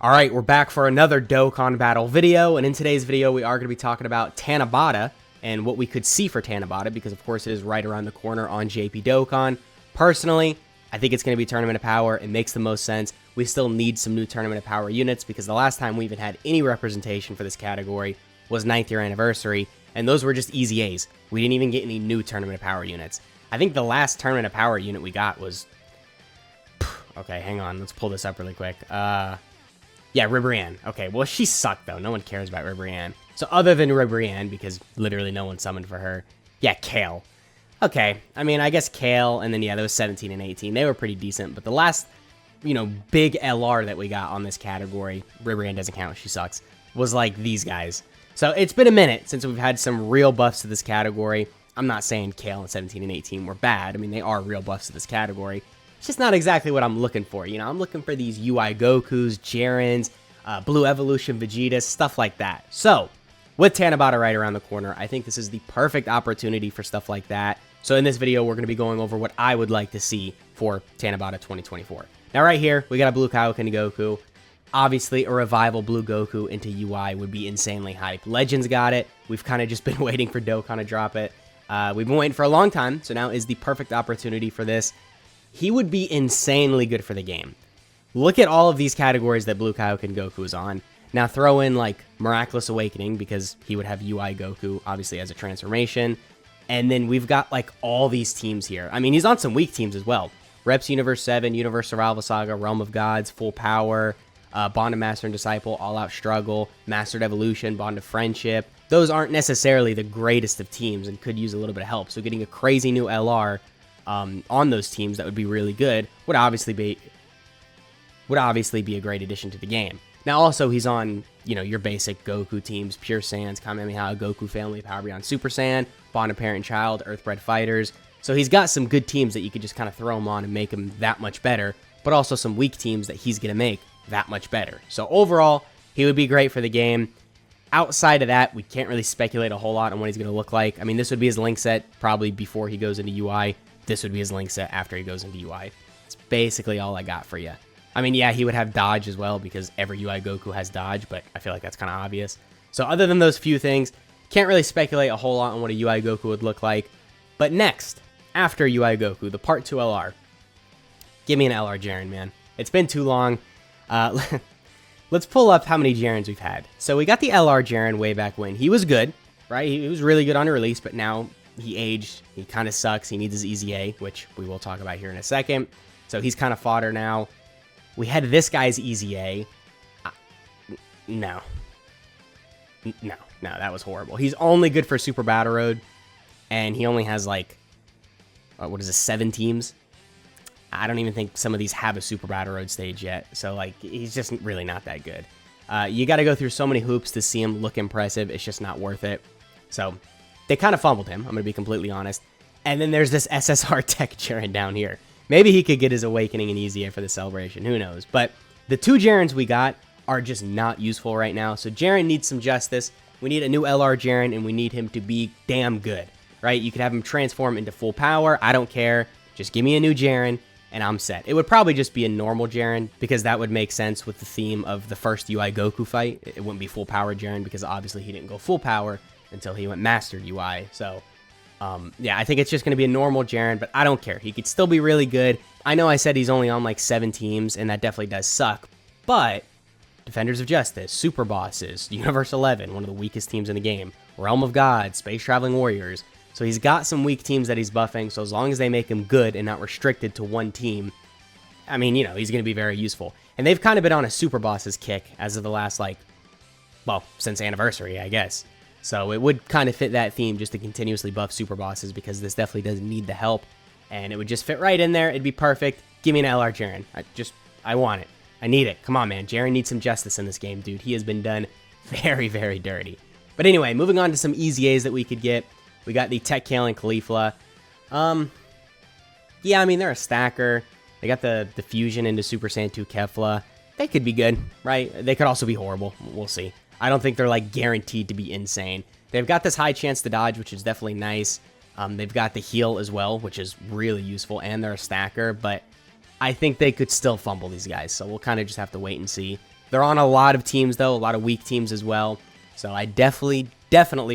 Alright, we're back for another Dokkan Battle video, and in today's video we are going to be talking about TANABATA and what we could see for TANABATA, because of course it is right around the corner on JP Dokkan. Personally, I think it's going to be Tournament of Power. It makes the most sense. We still need some new Tournament of Power units, because the last time we even had any representation for this category was 9th year anniversary, and those were just easy A's. We didn't even get any new Tournament of Power units. I think the last Tournament of Power unit we got was... Okay, hang on, let's pull this up really quick. Yeah, Ribrianne. Okay, well, she sucked, though. No one cares about Ribrianne. So other than Ribrianne, because literally no one summoned for her, yeah, Kale. Okay, I mean, I guess Kale, and then, yeah, those 17 and 18, they were pretty decent. But the last, big LR that we got on this category, Ribrianne doesn't count, she sucks, was like these guys. So it's been a minute since we've had some real buffs to this category. I'm not saying Kale and 17 and 18 were bad. I mean, they are real buffs to this category. It's just not exactly what I'm looking for. I'm looking for these UI Gokus, Jirens, Blue Evolution Vegetas, stuff like that. So, with TANABATA right around the corner, I think this is the perfect opportunity for stuff like that. So in this video, we're going to be going over what I would like to see for TANABATA 2024. Now right here, we got a Blue Kaioken Goku. Obviously, a revival Blue Goku into UI would be insanely hype. Legends got it. We've kind of just been waiting for Dokkan to drop it. We've been waiting for a long time, so now is the perfect opportunity for this. He would be insanely good for the game. Look at all of these categories that Blue Kaioken Goku is on. Now throw in like Miraculous Awakening, because he would have UI Goku obviously as a transformation. And then we've got like all these teams here. I mean, he's on some weak teams as well. Reps Universe 7, Universe Survival Saga, Realm of Gods, Full Power, Bond of Master and Disciple, All Out Struggle, Mastered Evolution, Bond of Friendship. Those aren't necessarily the greatest of teams and could use a little bit of help. So getting a crazy new LR on those teams that would be really good would obviously be a great addition to the game. Now also he's on, your basic Goku teams, Pure Saiyans, Kamehameha, Goku Family, Power Beyond Super Saiyan, Bond of Parent and Child, Earthbred Fighters. So he's got some good teams that you could just kind of throw him on and make him that much better, but also some weak teams that he's going to make that much better. So overall, he would be great for the game. Outside of that, we can't really speculate a whole lot on what he's going to look like. I mean, this would be his link set probably before he goes into UI. This would be his link set after he goes into UI. It's basically all I got for you. I mean, yeah, he would have dodge as well, because every UI Goku has dodge, but I feel like that's kind of obvious. So other than those few things, can't really speculate a whole lot on what a UI Goku would look like. But next, after UI Goku, the Part 2 LR. Give me an LR Jiren, man. It's been too long. Let's pull up how many Jirens we've had. So we got the LR Jiren way back when. He was good, right? He was really good on release, but now he aged. He kind of sucks. He needs his EZA, which we will talk about here in a second. So he's kind of fodder now. We had this guy's EZA. No, that was horrible. He's only good for Super Battle Road, and he only has like, 7 teams? I don't even think some of these have a Super Battle Road stage yet, so like, he's just really not that good. You got to go through so many hoops to see him look impressive. It's just not worth it. So they kind of fumbled him, I'm going to be completely honest. And then there's this SSR Tech Jiren down here. Maybe he could get his Awakening and EZA for the celebration. Who knows? But the 2 Jirens we got are just not useful right now. So Jiren needs some justice. We need a new LR Jiren, and we need him to be damn good, right? You could have him transform into full power. I don't care. Just give me a new Jiren, and I'm set. It would probably just be a normal Jiren, because that would make sense with the theme of the first UI Goku fight. It wouldn't be full power Jiren, because obviously he didn't go full power until he went Mastered UI. So yeah, I think it's just going to be a normal Jiren, but I don't care. He could still be really good. I know I said he's only on like 7 teams, and that definitely does suck, but Defenders of Justice, Super Bosses, Universe 11, one of the weakest teams in the game, Realm of God, Space Traveling Warriors. So he's got some weak teams that he's buffing, so as long as they make him good and not restricted to one team, I mean, he's going to be very useful. And they've kind of been on a Super Bosses kick as of the last, since Anniversary, I guess. So it would kind of fit that theme just to continuously buff Super Bosses, because this definitely doesn't need the help. And it would just fit right in there. It'd be perfect. Give me an LR Jiren. I want it. I need it. Come on, man. Jiren needs some justice in this game, dude. He has been done very, very dirty. But anyway, moving on to some easy A's that we could get. We got the Tech Kale and Caulifla. Yeah, I mean, they're a stacker. They got the fusion into Super Saiyan 2 Kefla. They could be good, right? They could also be horrible. We'll see. I don't think they're like guaranteed to be insane. They've got this high chance to dodge, which is definitely nice. They've got the heal as well, which is really useful, and they're a stacker, but I think they could still fumble these guys, so we'll kind of just have to wait and see. They're on a lot of teams, though, a lot of weak teams as well. So I definitely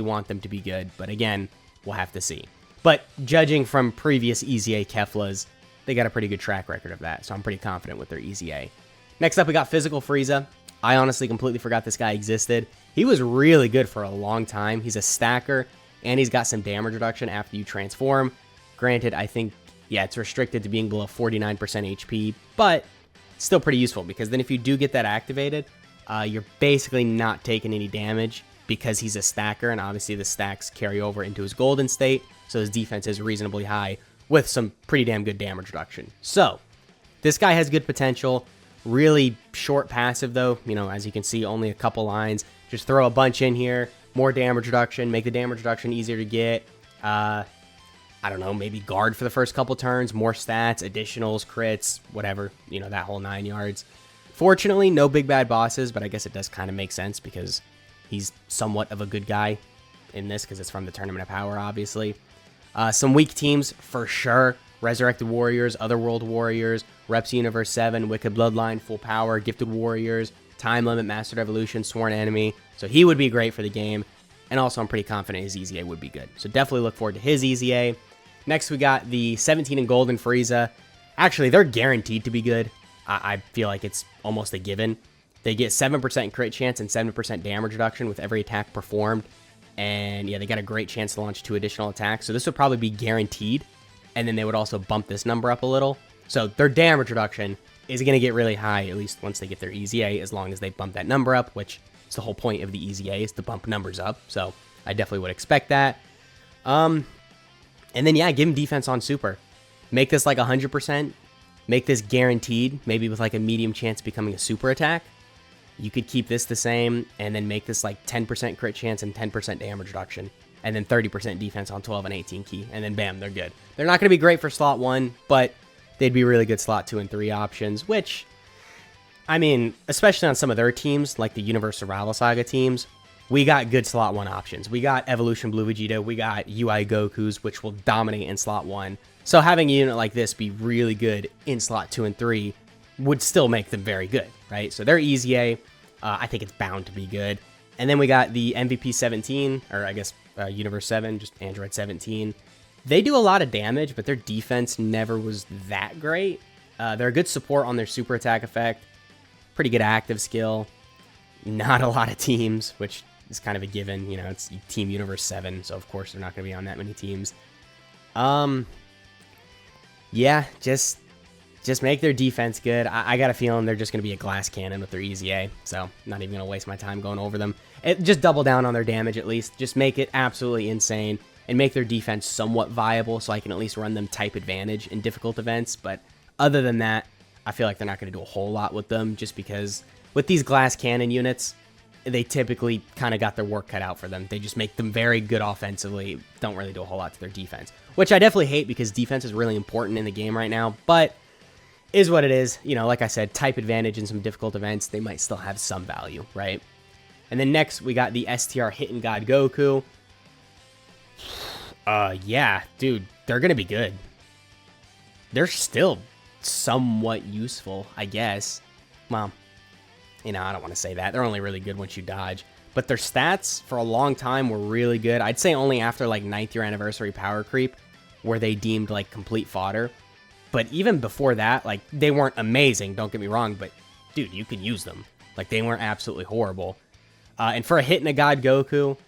want them to be good. But again, we'll have to see. But judging from previous EZA Keflas, they got a pretty good track record of that. So I'm pretty confident with their EZA. Next up, we got Physical Frieza. I honestly completely forgot this guy existed. He was really good for a long time. He's a stacker, and he's got some damage reduction after you transform. Granted, I think, yeah, it's restricted to being below 49% HP, but still pretty useful because then if you do get that activated, you're basically not taking any damage because he's a stacker, and obviously the stacks carry over into his golden state, so his defense is reasonably high with some pretty damn good damage reduction. So, this guy has good potential. Really short passive though, you know, as you can see, only a couple lines. Just throw a bunch in here, more damage reduction, make the damage reduction easier to get. I don't know, maybe guard for the first couple turns, more stats, additionals, crits, whatever, you know, that whole 9 yards. Fortunately, no big bad bosses, but I guess it does kind of make sense because he's somewhat of a good guy in this because it's from the Tournament of Power, obviously. Some weak teams for sure. Resurrected Warriors, Otherworld Warriors, Reps Universe 7, Wicked Bloodline, Full Power, Gifted Warriors, Time Limit, Mastered Evolution, Sworn Enemy. So he would be great for the game. And also I'm pretty confident his EZA would be good. So definitely look forward to his EZA. Next we got the 17 and Golden Frieza. Actually, they're guaranteed to be good. I feel like it's almost a given. They get 7% crit chance and 7% damage reduction with every attack performed. And yeah, they got a great chance to launch 2 additional attacks. So this would probably be guaranteed. And then they would also bump this number up a little. So their damage reduction is going to get really high, at least once they get their EZA, as long as they bump that number up, which is the whole point of the EZA, is to bump numbers up. So I definitely would expect that. And then, yeah, give him defense on super. Make this like 100%. Make this guaranteed, maybe with like a medium chance of becoming a super attack. You could keep this the same, and then make this like 10% crit chance and 10% damage reduction. And then 30% defense on 12 and 18 key. And then bam, they're good. They're not going to be great for slot 1, but they'd be really good slot 2 and 3 options, which, I mean, especially on some of their teams, like the Universe Survival Saga teams, we got good slot 1 options. We got Evolution Blue Vegeta, we got UI Gokus, which will dominate in slot 1. So having a unit like this be really good in slot 2 and 3 would still make them very good, right? So their EZA, I think it's bound to be good. And then we got the MVP 17, or I guess Universe 7, just Android 17. They do a lot of damage, but their defense never was that great. They're a good support on their super attack effect. Pretty good active skill. Not a lot of teams, which is kind of a given. You know, it's Team Universe 7, so of course they're not going to be on that many teams. Yeah, just make their defense good. I got a feeling they're just going to be a glass cannon with their EZA, so I'm not even going to waste my time going over them. Just double down on their damage at least. Just make it absolutely insane and make their defense somewhat viable so I can at least run them type advantage in difficult events. But other than that, I feel like they're not going to do a whole lot with them just because with these glass cannon units, they typically kind of got their work cut out for them. They just make them very good offensively, don't really do a whole lot to their defense, which I definitely hate because defense is really important in the game right now, but is what it is. You know, like I said, type advantage in some difficult events, they might still have some value, right? And then next, we got the Str Hit and God Goku. Yeah, dude, they're going to be good. They're still somewhat useful, I guess. Well, you know, I don't want to say that. They're only really good once you dodge. But their stats for a long time were really good. I'd say only after like 9th year anniversary power creep were they deemed like complete fodder. But even before that, like, they weren't amazing, don't get me wrong, but dude, you could use them. Like, they weren't absolutely horrible. And for a Hit and a God Goku,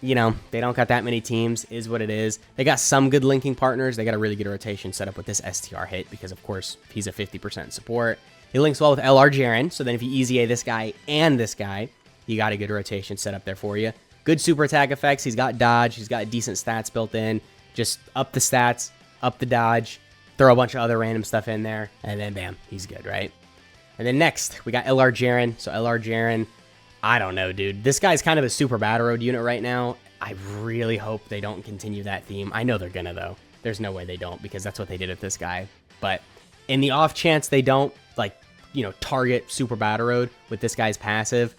you know, they don't got that many teams, is what it is. They got some good linking partners. They got a really good rotation set up with this Str Hit because, of course, he's a 50% support. He links well with LR Jiren, so then if you EZA this guy and this guy, you got a good rotation set up there for you. Good super attack effects. He's got dodge. He's got decent stats built in. Just up the stats, up the dodge, throw a bunch of other random stuff in there, and then bam, he's good, right? And then next, we got LR Jiren. So LR Jiren, I don't know, dude. This guy's kind of a super battle road unit right now. I really hope they don't continue that theme. I know they're gonna, though. There's no way they don't, because that's what they did with this guy. But in the off chance they don't, like, you know, target super battle road with this guy's passive,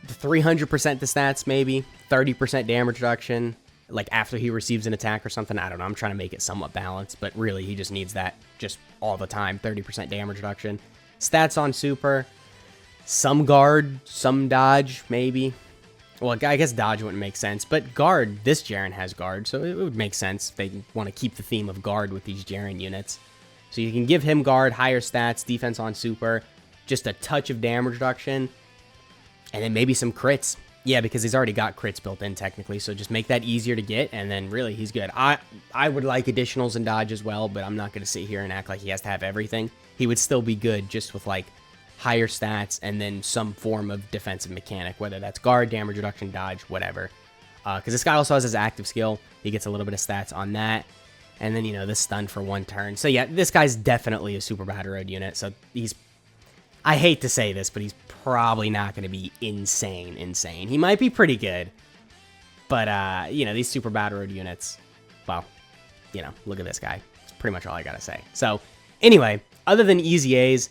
300% the stats, maybe 30% damage reduction, like after he receives an attack or something. I don't know. I'm trying to make it somewhat balanced, but really he just needs that just all the time. 30% damage reduction, Stats on Super, some guard, some dodge, maybe. Well, I guess dodge wouldn't make sense, but guard, this Jiren has guard, so it would make sense if they want to keep the theme of guard with these Jiren units. So you can give him guard, higher stats, defense on Super, just a touch of damage reduction, and then maybe some crits. Yeah, because he's already got crits built in technically, so just make that easier to get, and then really he's good. I would like additionals and dodge as well, but I'm not going to sit here and act like he has to have everything. He would still be good just with like higher stats and then some form of defensive mechanic, whether that's guard, damage reduction, dodge, whatever. Because this guy also has his active skill. He gets a little bit of stats on that. And then, you know, the stun for 1 turn. So yeah, this guy's definitely a super battle road unit. So he's, I hate to say this, but he's probably not going to be insane. He might be pretty good. But, you know, these super battle road units, well, you know, look at this guy. That's pretty much all I got to say. So anyway, other than easy A's,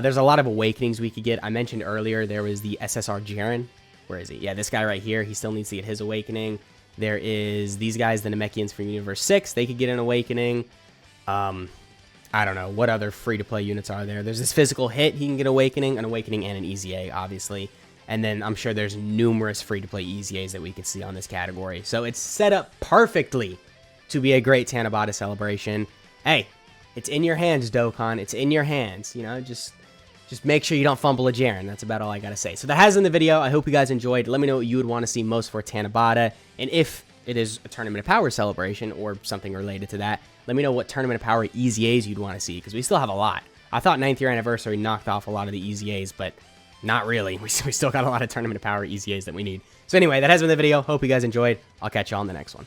there's a lot of awakenings we could get. I mentioned earlier there was the SSR Jiren. Where is he? Yeah, this guy right here. He still needs to get his awakening. There is these guys, the Namekians from Universe 6. They could get an awakening. I don't know. What other free-to-play units are there? There's this Physical Hit. He can get awakening, an awakening, and an easy A, obviously. And then I'm sure there's numerous free-to-play easy A's that we could see on this category. So it's set up perfectly to be a great Tanabata celebration. Hey, it's in your hands, Dokkan. It's in your hands. You know, just make sure you don't fumble a Jiren. That's about all I got to say. So that has been the video. I hope you guys enjoyed. Let me know what you would want to see most for Tanabata. And if it is a Tournament of Power celebration or something related to that, let me know what Tournament of Power Easy A's you'd want to see, because we still have a lot. I thought 9th year anniversary knocked off a lot of the Easy A's, but not really. We still got a lot of Tournament of Power Easy A's that we need. So anyway, that has been the video. Hope you guys enjoyed. I'll catch you all in the next one.